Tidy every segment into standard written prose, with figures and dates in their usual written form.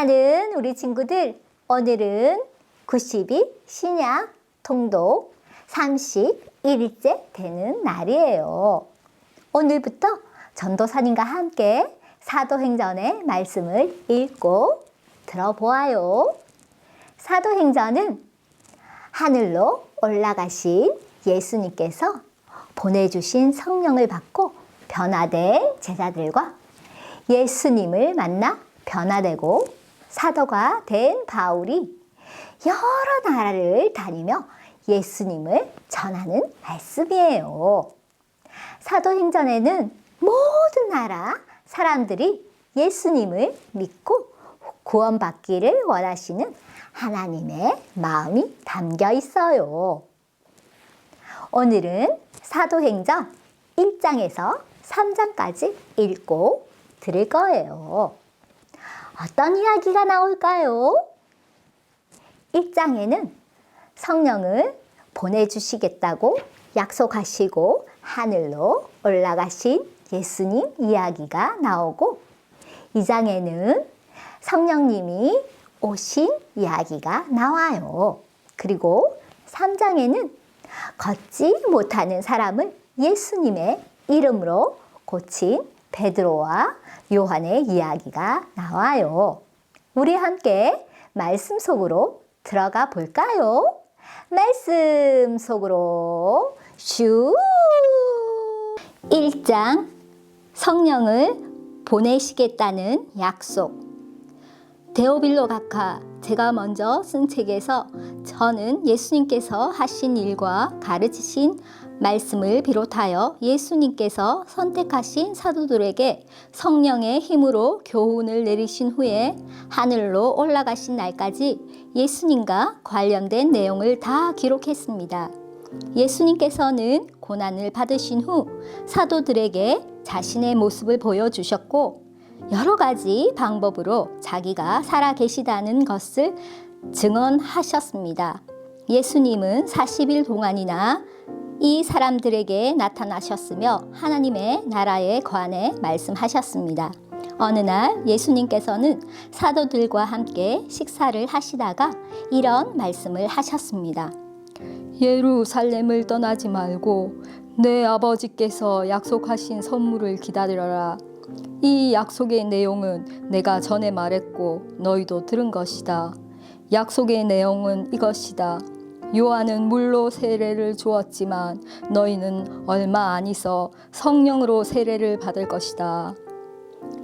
사랑하는 우리 친구들, 오늘은 92 신약 통독 31일째 되는 날이에요. 오늘부터 전도사님과 함께 사도행전의 말씀을 읽고 들어보아요. 사도행전은 하늘로 올라가신 예수님께서 보내주신 성령을 받고 변화된 제자들과 예수님을 만나 변화되고 사도가 된 바울이 여러 나라를 다니며 예수님을 전하는 말씀이에요. 사도행전에는 모든 나라 사람들이 예수님을 믿고 구원받기를 원하시는 하나님의 마음이 담겨 있어요. 오늘은 사도행전 1장에서 3장까지 읽고 들을 거예요. 어떤 이야기가 나올까요? 1장에는 성령을 보내주시겠다고 약속하시고 하늘로 올라가신 예수님 이야기가 나오고 2장에는 성령님이 오신 이야기가 나와요. 그리고 3장에는 걷지 못하는 사람을 예수님의 이름으로 고친 베드로와 요한의 이야기가 나와요. 우리 함께 말씀 속으로 들어가 볼까요? 말씀 속으로 슈! 1장 성령을 보내시겠다는 약속. 데오빌로 각하, 제가 먼저 쓴 책에서 저는 예수님께서 하신 일과 가르치신 말씀을 비롯하여 예수님께서 선택하신 사도들에게 성령의 힘으로 교훈을 내리신 후에 하늘로 올라가신 날까지 예수님과 관련된 내용을 다 기록했습니다. 예수님께서는 고난을 받으신 후 사도들에게 자신의 모습을 보여주셨고 여러 가지 방법으로 자기가 살아 계시다는 것을 증언하셨습니다. 예수님은 40일 동안이나 이 사람들에게 나타나셨으며 하나님의 나라에 관해 말씀하셨습니다. 어느 날 예수님께서는 사도들과 함께 식사를 하시다가 이런 말씀을 하셨습니다. 예루살렘을 떠나지 말고 내 아버지께서 약속하신 선물을 기다려라. 이 약속의 내용은 내가 전에 말했고 너희도 들은 것이다. 약속의 내용은 이것이다. 요한은 물로 세례를 주었지만 너희는 얼마 안 있어 성령으로 세례를 받을 것이다.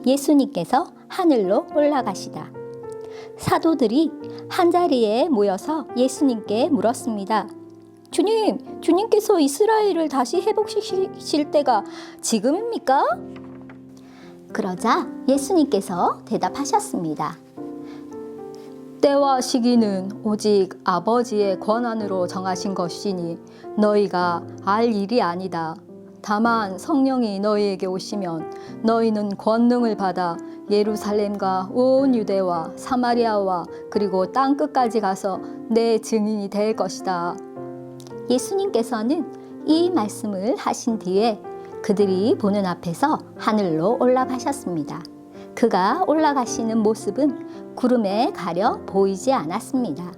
예수님께서 하늘로 올라가시다. 사도들이 한자리에 모여서 예수님께 물었습니다. 주님께서 이스라엘을 다시 회복시키실 때가 지금입니까? 그러자 예수님께서 대답하셨습니다. 때와 시기는 오직 아버지의 권한으로 정하신 것이니 너희가 알 일이 아니다. 다만 성령이 너희에게 오시면 너희는 권능을 받아 예루살렘과 온 유대와 사마리아와 그리고 땅끝까지 가서 내 증인이 될 것이다. 예수님께서는 이 말씀을 하신 뒤에 그들이 보는 앞에서 하늘로 올라가셨습니다. 그가 올라가시는 모습은 구름에 가려 보이지 않았습니다.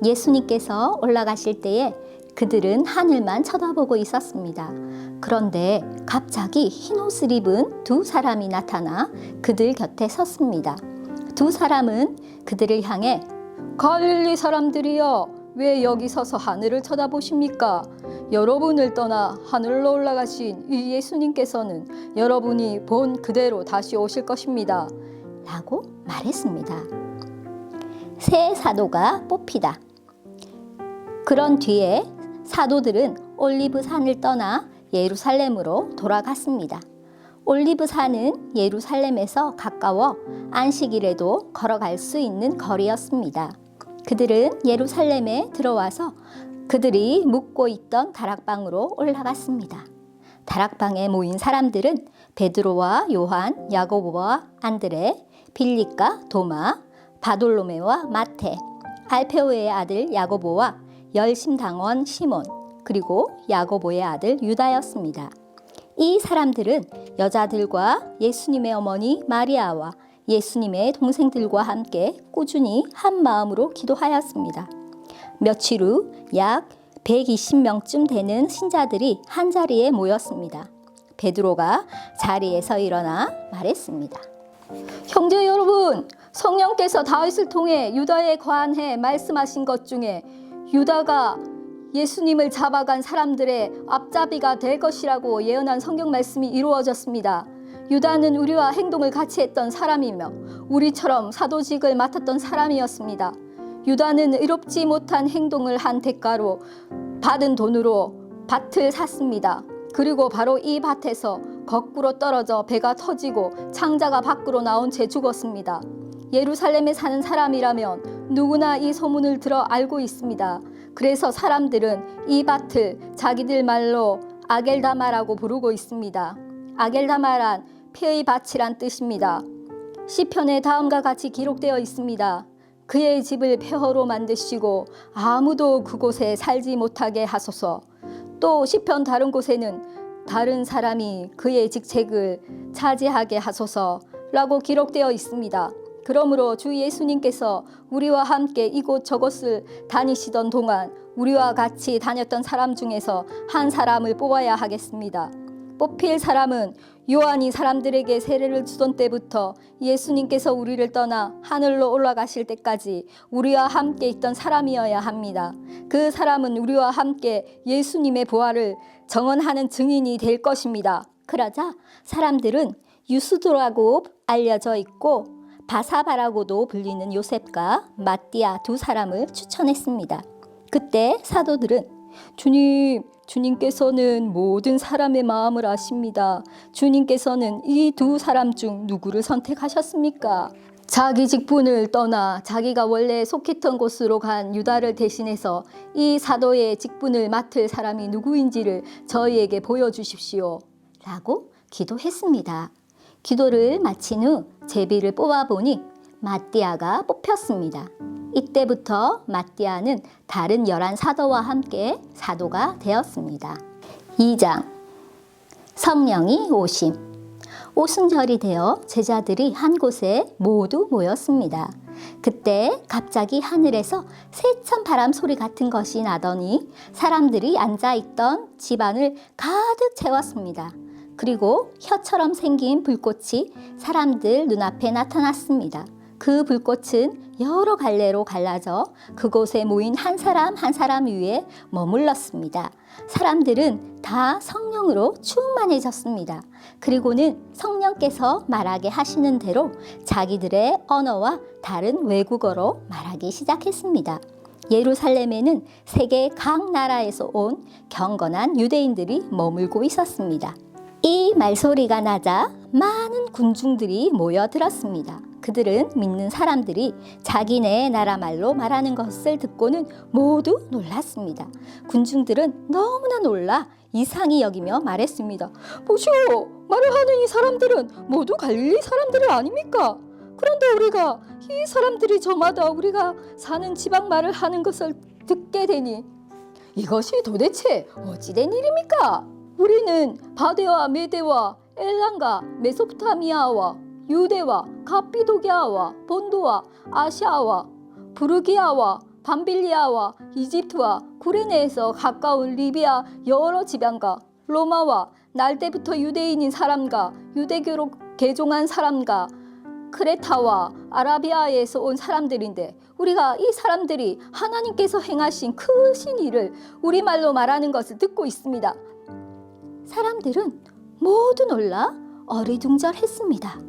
예수님께서 올라가실 때에 그들은 하늘만 쳐다보고 있었습니다. 그런데 갑자기 흰옷을 입은 두 사람이 나타나 그들 곁에 섰습니다. 두 사람은 그들을 향해 갈릴리 사람들이여, 왜 여기 서서 하늘을 쳐다보십니까? 여러분을 떠나 하늘로 올라가신 이 예수님께서는 여러분이 본 그대로 다시 오실 것입니다. 라고 말했습니다. 새 사도가 뽑히다. 그런 뒤에 사도들은 올리브산을 떠나 예루살렘으로 돌아갔습니다. 올리브산은 예루살렘에서 가까워 안식일에도 걸어갈 수 있는 거리였습니다. 그들은 예루살렘에 들어와서 그들이 묵고 있던 다락방으로 올라갔습니다. 다락방에 모인 사람들은 베드로와 요한, 야고보와 안드레, 빌립과 도마, 바돌로메와 마테, 알페오의 아들 야고보와 열심당원 시몬, 그리고 야고보의 아들 유다였습니다. 이 사람들은 여자들과 예수님의 어머니 마리아와 예수님의 동생들과 함께 꾸준히 한 마음으로 기도하였습니다. 며칠 후 약 120명쯤 되는 신자들이 한자리에 모였습니다. 베드로가 자리에서 일어나 말했습니다. 형제 여러분, 성령께서 다윗을 통해 유다에 관해 말씀하신 것 중에 유다가 예수님을 잡아간 사람들의 앞잡이가 될 것이라고 예언한 성경 말씀이 이루어졌습니다. 유다는 우리와 행동을 같이 했던 사람이며 우리처럼 사도직을 맡았던 사람이었습니다. 유다는 의롭지 못한 행동을 한 대가로 받은 돈으로 밭을 샀습니다. 그리고 바로 이 밭에서 거꾸로 떨어져 배가 터지고 창자가 밖으로 나온 채 죽었습니다. 예루살렘에 사는 사람이라면 누구나 이 소문을 들어 알고 있습니다. 그래서 사람들은 이 밭을 자기들 말로 아겔다마라고 부르고 있습니다. 아겔다마란 폐의 밭이란 뜻입니다. 시편에 다음과 같이 기록되어 있습니다. 그의 집을 폐허로 만드시고 아무도 그곳에 살지 못하게 하소서. 또 시편 다른 곳에는 다른 사람이 그의 직책을 차지하게 하소서라고 기록되어 있습니다. 그러므로 주 예수님께서 우리와 함께 이곳 저곳을 다니시던 동안 우리와 같이 다녔던 사람 중에서 한 사람을 뽑아야 하겠습니다. 뽑힐 사람은 요한이 사람들에게 세례를 주던 때부터 예수님께서 우리를 떠나 하늘로 올라가실 때까지 우리와 함께 있던 사람이어야 합니다. 그 사람은 우리와 함께 예수님의 부활을 정언하는 증인이 될 것입니다. 그러자 사람들은 유수도라고 알려져 있고 바사바라고도 불리는 요셉과 마띠아 두 사람을 추천했습니다. 그때 사도들은 주님께서는 모든 사람의 마음을 아십니다. 주님께서는 이 두 사람 중 누구를 선택하셨습니까? 자기 직분을 떠나 자기가 원래 속했던 곳으로 간 유다를 대신해서 이 사도의 직분을 맡을 사람이 누구인지를 저희에게 보여주십시오. 라고 기도했습니다. 기도를 마친 후 제비를 뽑아보니 마띠아가 뽑혔습니다. 이때부터 마띠아는 다른 11사도와 함께 사도가 되었습니다. 2장 성령이 오심. 오순절이 되어 제자들이 한 곳에 모두 모였습니다. 그때 갑자기 하늘에서 세찬 바람 소리 같은 것이 나더니 사람들이 앉아있던 집안을 가득 채웠습니다. 그리고 혀처럼 생긴 불꽃이 사람들 눈앞에 나타났습니다. 그 불꽃은 여러 갈래로 갈라져 그곳에 모인 한 사람 한 사람 위에 머물렀습니다. 사람들은 다 성령으로 충만해졌습니다. 그리고는 성령께서 말하게 하시는 대로 자기들의 언어와 다른 외국어로 말하기 시작했습니다. 예루살렘에는 세계 각 나라에서 온 경건한 유대인들이 머물고 있었습니다. 이 말소리가 나자 많은 군중들이 모여들었습니다. 그들은 믿는 사람들이 자기네 나라 말로 말하는 것을 듣고는 모두 놀랐습니다. 군중들은 너무나 놀라 이상히 여기며 말했습니다. 보시오, 말을 하는 이 사람들은 모두 갈릴리 사람들이 아닙니까? 그런데 우리가 이 사람들이 저마다 우리가 사는 지방 말을 하는 것을 듣게 되니 이것이 도대체 어찌된 일입니까? 우리는 바데와 메데와 엘람과 메소포타미아와 유대와 갑비도기아와 본도와 아시아와 부르기아와 밤빌리아와 이집트와 구레네에서 가까운 리비아 여러 지방과 로마와 날 때부터 유대인인 사람과 유대교로 개종한 사람과 크레타와 아라비아에서 온 사람들인데 우리가 이 사람들이 하나님께서 행하신 크신 일을 우리말로 말하는 것을 듣고 있습니다. 사람들은 모두 놀라 어리둥절했습니다.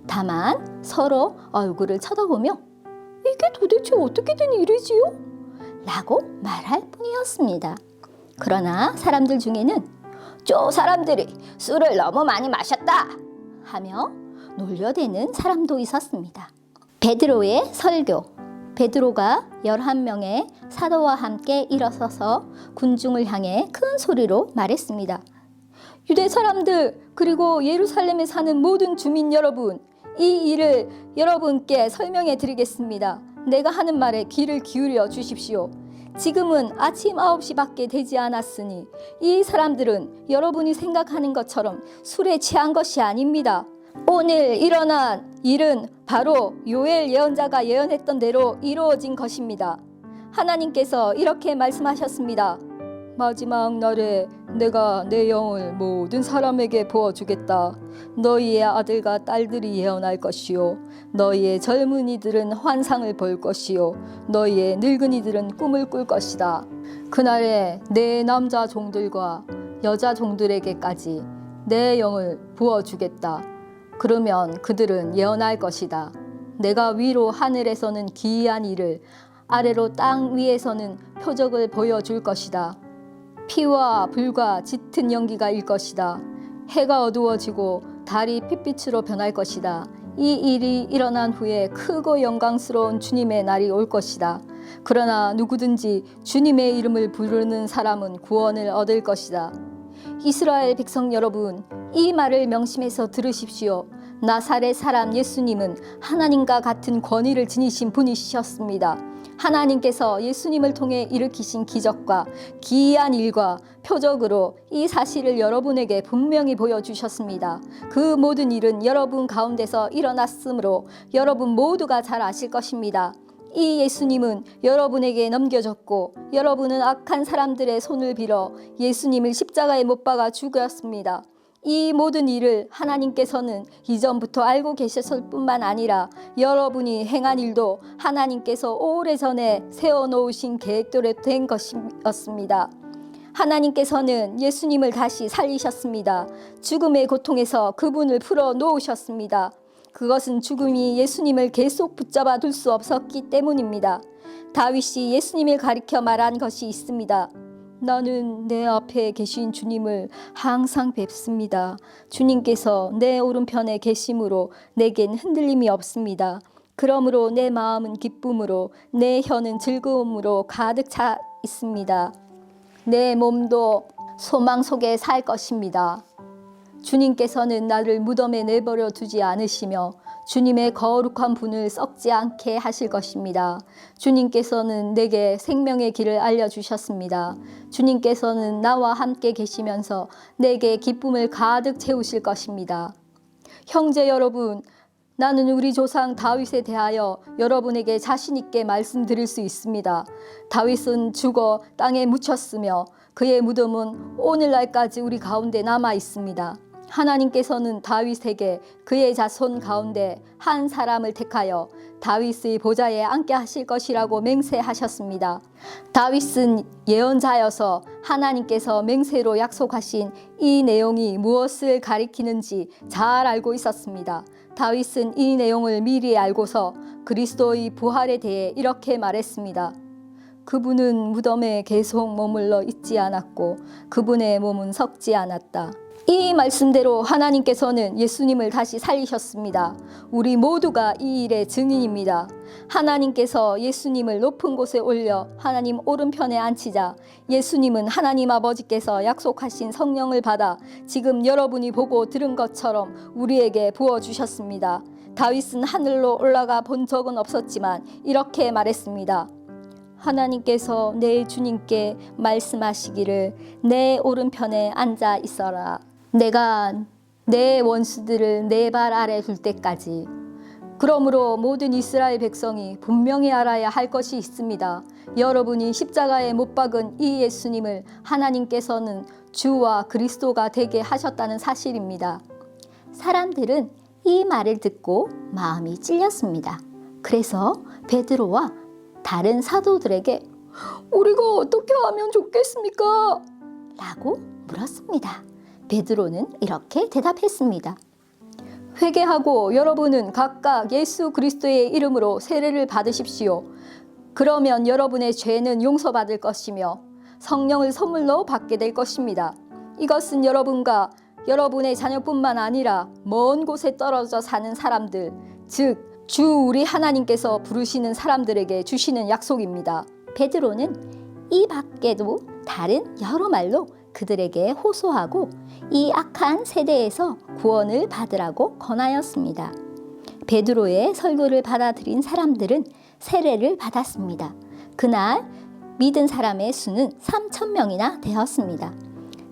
다만 서로 얼굴을 쳐다보며 이게 도대체 어떻게 된 일이지요? 라고 말할 뿐이었습니다. 그러나 사람들 중에는 저 사람들이 술을 너무 많이 마셨다 하며 놀려대는 사람도 있었습니다. 베드로의 설교. 베드로가 11명의 사도와 함께 일어서서 군중을 향해 큰 소리로 말했습니다. 유대 사람들 그리고 예루살렘에 사는 모든 주민 여러분, 이 일을 여러분께 설명해 드리겠습니다. 내가 하는 말에 귀를 기울여 주십시오. 지금은 아침 9시밖에 되지 않았으니 이 사람들은 여러분이 생각하는 것처럼 술에 취한 것이 아닙니다. 오늘 일어난 일은 바로 요엘 예언자가 예언했던 대로 이루어진 것입니다. 하나님께서 이렇게 말씀하셨습니다. 마지막 날에 내가 내 영을 모든 사람에게 부어주겠다. 너희의 아들과 딸들이 예언할 것이요, 너희의 젊은이들은 환상을 볼 것이요, 너희의 늙은이들은 꿈을 꿀 것이다. 그날에 내 남자 종들과 여자 종들에게까지 내 영을 부어주겠다. 그러면 그들은 예언할 것이다. 내가 위로 하늘에서는 기이한 일을, 아래로 땅 위에서는 표적을 보여줄 것이다. 피와 불과 짙은 연기가 일 것이다. 해가 어두워지고 달이 핏빛으로 변할 것이다. 이 일이 일어난 후에 크고 영광스러운 주님의 날이 올 것이다. 그러나 누구든지 주님의 이름을 부르는 사람은 구원을 얻을 것이다. 이스라엘 백성 여러분, 이 말을 명심해서 들으십시오. 나사렛 사람 예수님은 하나님과 같은 권위를 지니신 분이셨습니다. 하나님께서 예수님을 통해 일으키신 기적과 기이한 일과 표적으로 이 사실을 여러분에게 분명히 보여주셨습니다. 그 모든 일은 여러분 가운데서 일어났으므로 여러분 모두가 잘 아실 것입니다. 이 예수님은 여러분에게 넘겨졌고 여러분은 악한 사람들의 손을 빌어 예수님을 십자가에 못 박아 죽였습니다. 이 모든 일을 하나님께서는 이전부터 알고 계셨을 뿐만 아니라 여러분이 행한 일도 하나님께서 오래전에 세워놓으신 계획대로 된 것이었습니다. 하나님께서는 예수님을 다시 살리셨습니다. 죽음의 고통에서 그분을 풀어 놓으셨습니다. 그것은 죽음이 예수님을 계속 붙잡아 둘 수 없었기 때문입니다. 다윗이 예수님을 가리켜 말한 것이 있습니다. 나는 내 앞에 계신 주님을 항상 뵙습니다. 주님께서 내 오른편에 계심으로 내겐 흔들림이 없습니다. 그러므로 내 마음은 기쁨으로 내 혀는 즐거움으로 가득 차 있습니다. 내 몸도 소망 속에 살 것입니다. 주님께서는 나를 무덤에 내버려 두지 않으시며 주님의 거룩한 분을 썩지 않게 하실 것입니다. 주님께서는 내게 생명의 길을 알려주셨습니다. 주님께서는 나와 함께 계시면서 내게 기쁨을 가득 채우실 것입니다. 형제 여러분, 나는 우리 조상 다윗에 대하여 여러분에게 자신 있게 말씀드릴 수 있습니다. 다윗은 죽어 땅에 묻혔으며 그의 무덤은 오늘날까지 우리 가운데 남아 있습니다. 하나님께서는 다윗에게 그의 자손 가운데 한 사람을 택하여 다윗의 보좌에 앉게 하실 것이라고 맹세하셨습니다. 다윗은 예언자여서 하나님께서 맹세로 약속하신 이 내용이 무엇을 가리키는지 잘 알고 있었습니다. 다윗은 이 내용을 미리 알고서 그리스도의 부활에 대해 이렇게 말했습니다. 그분은 무덤에 계속 머물러 있지 않았고 그분의 몸은 썩지 않았다. 이 말씀대로 하나님께서는 예수님을 다시 살리셨습니다. 우리 모두가 이 일의 증인입니다. 하나님께서 예수님을 높은 곳에 올려 하나님 오른편에 앉히자 예수님은 하나님 아버지께서 약속하신 성령을 받아 지금 여러분이 보고 들은 것처럼 우리에게 부어주셨습니다. 다윗은 하늘로 올라가 본 적은 없었지만 이렇게 말했습니다. 하나님께서 내 주님께 말씀하시기를 내 오른편에 앉아 있어라. 내가 내 원수들을 내 발 아래 둘 때까지. 그러므로 모든 이스라엘 백성이 분명히 알아야 할 것이 있습니다. 여러분이 십자가에 못 박은 이 예수님을 하나님께서는 주와 그리스도가 되게 하셨다는 사실입니다. 사람들은 이 말을 듣고 마음이 찔렸습니다. 그래서 베드로와 다른 사도들에게 우리가 어떻게 하면 좋겠습니까? 라고 물었습니다. 베드로는 이렇게 대답했습니다. 회개하고 여러분은 각각 예수 그리스도의 이름으로 세례를 받으십시오. 그러면 여러분의 죄는 용서받을 것이며 성령을 선물로 받게 될 것입니다. 이것은 여러분과 여러분의 자녀뿐만 아니라 먼 곳에 떨어져 사는 사람들, 즉 주 우리 하나님께서 부르시는 사람들에게 주시는 약속입니다. 베드로는 이 밖에도 다른 여러 말로 그들에게 호소하고 이 악한 세대에서 구원을 받으라고 권하였습니다. 베드로의 설교를 받아들인 사람들은 세례를 받았습니다. 그날 믿은 사람의 수는 3,000명이나 되었습니다.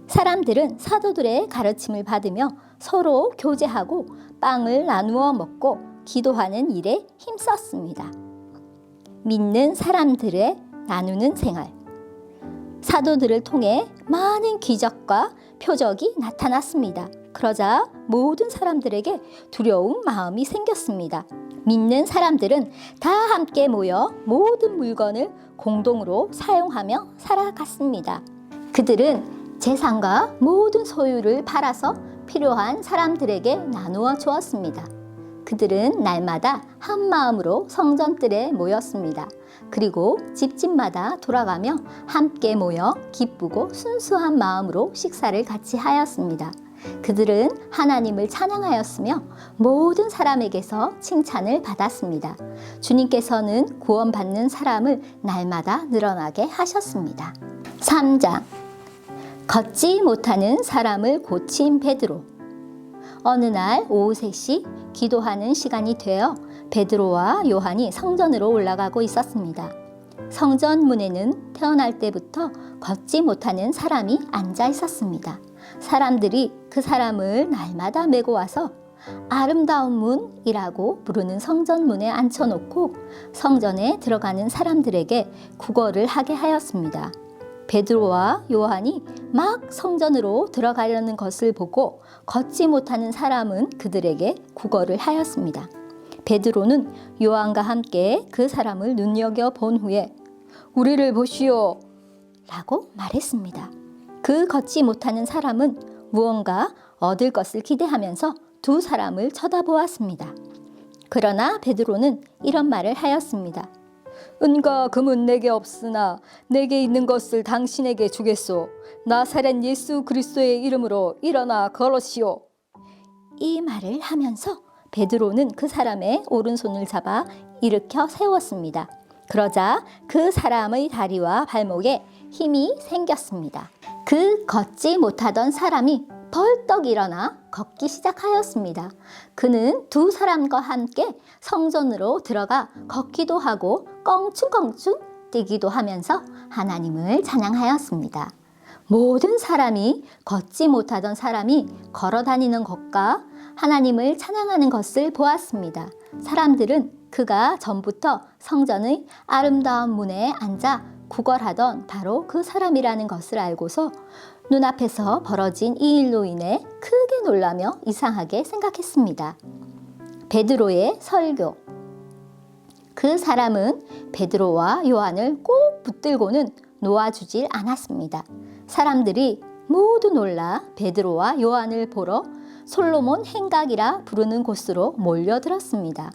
사람들은 사도들의 가르침을 받으며 서로 교제하고 빵을 나누어 먹고 기도하는 일에 힘썼습니다. 믿는 사람들의 나누는 생활. 사도들을 통해 많은 기적과 표적이 나타났습니다. 그러자 모든 사람들에게 두려운 마음이 생겼습니다. 믿는 사람들은 다 함께 모여 모든 물건을 공동으로 사용하며 살아갔습니다. 그들은 재산과 모든 소유를 팔아서 필요한 사람들에게 나누어 주었습니다. 그들은 날마다 한 마음으로 성전뜰에 모였습니다. 그리고 집집마다 돌아가며 함께 모여 기쁘고 순수한 마음으로 식사를 같이 하였습니다. 그들은 하나님을 찬양하였으며 모든 사람에게서 칭찬을 받았습니다. 주님께서는 구원받는 사람을 날마다 늘어나게 하셨습니다. 3장. 걷지 못하는 사람을 고친 베드로. 어느 날 오후 3시 기도하는 시간이 되어 베드로와 요한이 성전으로 올라가고 있었습니다. 성전 문에는 태어날 때부터 걷지 못하는 사람이 앉아 있었습니다. 사람들이 그 사람을 날마다 메고 와서 아름다운 문이라고 부르는 성전 문에 앉혀놓고 성전에 들어가는 사람들에게 구걸을 하게 하였습니다. 베드로와 요한이 막 성전으로 들어가려는 것을 보고 걷지 못하는 사람은 그들에게 구걸을 하였습니다. 베드로는 요한과 함께 그 사람을 눈여겨본 후에 우리를 보시오 라고 말했습니다. 그 걷지 못하는 사람은 무언가 얻을 것을 기대하면서 두 사람을 쳐다보았습니다. 그러나 베드로는 이런 말을 하였습니다. 은과 금은 내게 없으나 내게 있는 것을 당신에게 주겠소. 나사렛 예수 그리스도의 이름으로 일어나 걸으시오. 이 말을 하면서 베드로는 그 사람의 오른손을 잡아 일으켜 세웠습니다. 그러자 그 사람의 다리와 발목에 힘이 생겼습니다. 그 걷지 못하던 사람이 벌떡 일어나 걷기 시작하였습니다. 그는 두 사람과 함께 성전으로 들어가 걷기도 하고 껑충껑충 뛰기도 하면서 하나님을 찬양하였습니다. 모든 사람이 걷지 못하던 사람이 걸어 다니는 것과 하나님을 찬양하는 것을 보았습니다. 사람들은 그가 전부터 성전의 아름다운 문에 앉아 구걸하던 바로 그 사람이라는 것을 알고서 눈앞에서 벌어진 이 일로 인해 크게 놀라며 이상하게 생각했습니다. 베드로의 설교. 그 사람은 베드로와 요한을 꼭 붙들고는 놓아주질 않았습니다. 사람들이 모두 놀라 베드로와 요한을 보러 솔로몬 행각이라 부르는 곳으로 몰려들었습니다.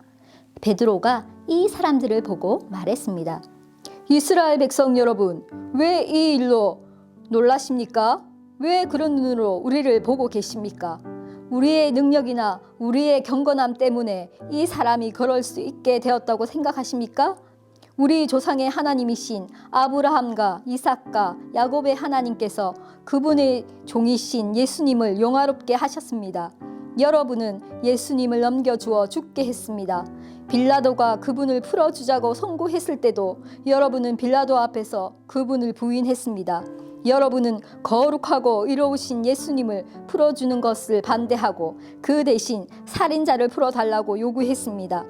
베드로가 이 사람들을 보고 말했습니다. 이스라엘 백성 여러분, 왜 이 일로 놀라십니까? 왜 그런 눈으로 우리를 보고 계십니까? 우리의 능력이나 우리의 경건함 때문에 이 사람이 그럴 수 있게 되었다고 생각하십니까? 우리 조상의 하나님이신 아브라함과 이삭과 야곱의 하나님께서 그분의 종이신 예수님을 영화롭게 하셨습니다. 여러분은 예수님을 넘겨주어 죽게 했습니다. 빌라도가 그분을 풀어주자고 선고했을 때도 여러분은 빌라도 앞에서 그분을 부인했습니다. 여러분은 거룩하고 의로우신 예수님을 풀어주는 것을 반대하고 그 대신 살인자를 풀어달라고 요구했습니다.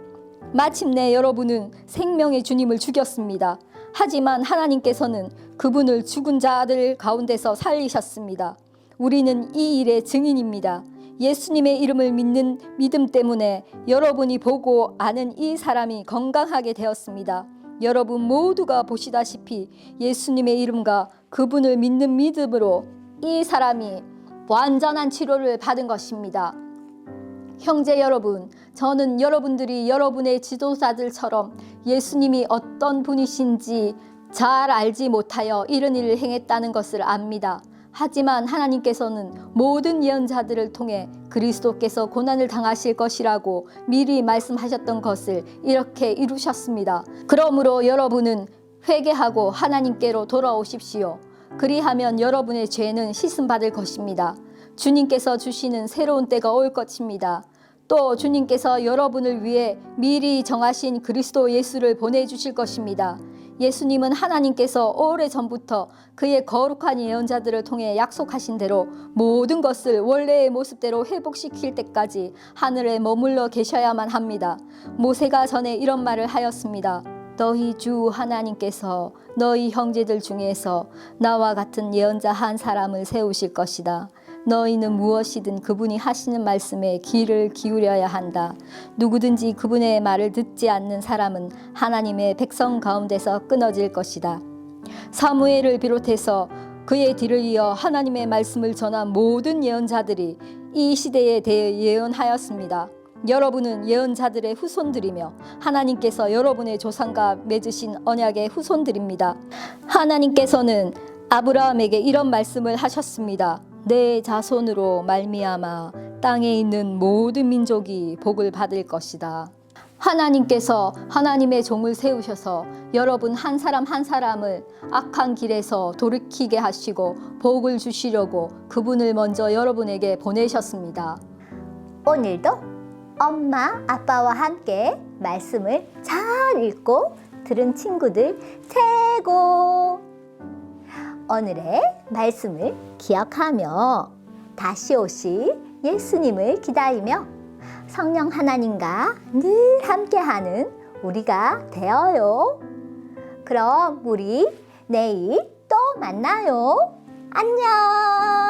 마침내 여러분은 생명의 주님을 죽였습니다. 하지만 하나님께서는 그분을 죽은 자들 가운데서 살리셨습니다. 우리는 이 일의 증인입니다. 예수님의 이름을 믿는 믿음 때문에 여러분이 보고 아는 이 사람이 건강하게 되었습니다. 여러분 모두가 보시다시피 예수님의 이름과 그분을 믿는 믿음으로 이 사람이 완전한 치료를 받은 것입니다. 형제 여러분, 저는 여러분들이 여러분의 지도자들처럼 예수님이 어떤 분이신지 잘 알지 못하여 이런 일을 행했다는 것을 압니다. 하지만 하나님께서는 모든 예언자들을 통해 그리스도께서 고난을 당하실 것이라고 미리 말씀하셨던 것을 이렇게 이루셨습니다. 그러므로 여러분은 회개하고 하나님께로 돌아오십시오. 그리하면 여러분의 죄는 씻음받을 것입니다. 주님께서 주시는 새로운 때가 올 것입니다. 또 주님께서 여러분을 위해 미리 정하신 그리스도 예수를 보내주실 것입니다. 예수님은 하나님께서 오래전부터 그의 거룩한 예언자들을 통해 약속하신 대로 모든 것을 원래의 모습대로 회복시킬 때까지 하늘에 머물러 계셔야만 합니다. 모세가 전에 이런 말을 하였습니다. 너희 주 하나님께서 너희 형제들 중에서 나와 같은 예언자 한 사람을 세우실 것이다. 너희는 무엇이든 그분이 하시는 말씀에 귀를 기울여야 한다. 누구든지 그분의 말을 듣지 않는 사람은 하나님의 백성 가운데서 끊어질 것이다. 사무엘을 비롯해서 그의 뒤를 이어 하나님의 말씀을 전한 모든 예언자들이 이 시대에 대해 예언하였습니다. 여러분은 예언자들의 후손들이며 하나님께서 여러분의 조상과 맺으신 언약의 후손들입니다. 하나님께서는 아브라함에게 이런 말씀을 하셨습니다. 내 자손으로 말미암아 땅에 있는 모든 민족이 복을 받을 것이다. 하나님께서 하나님의 종을 세우셔서 여러분 한 사람 한 사람을 악한 길에서 돌이키게 하시고 복을 주시려고 그분을 먼저 여러분에게 보내셨습니다. 오늘도 엄마, 아빠와 함께 말씀을 잘 읽고 들은 친구들 최고! 오늘의 말씀을 기억하며 다시 오실 예수님을 기다리며 성령 하나님과 늘 함께하는 우리가 되어요. 그럼 우리 내일 또 만나요. 안녕!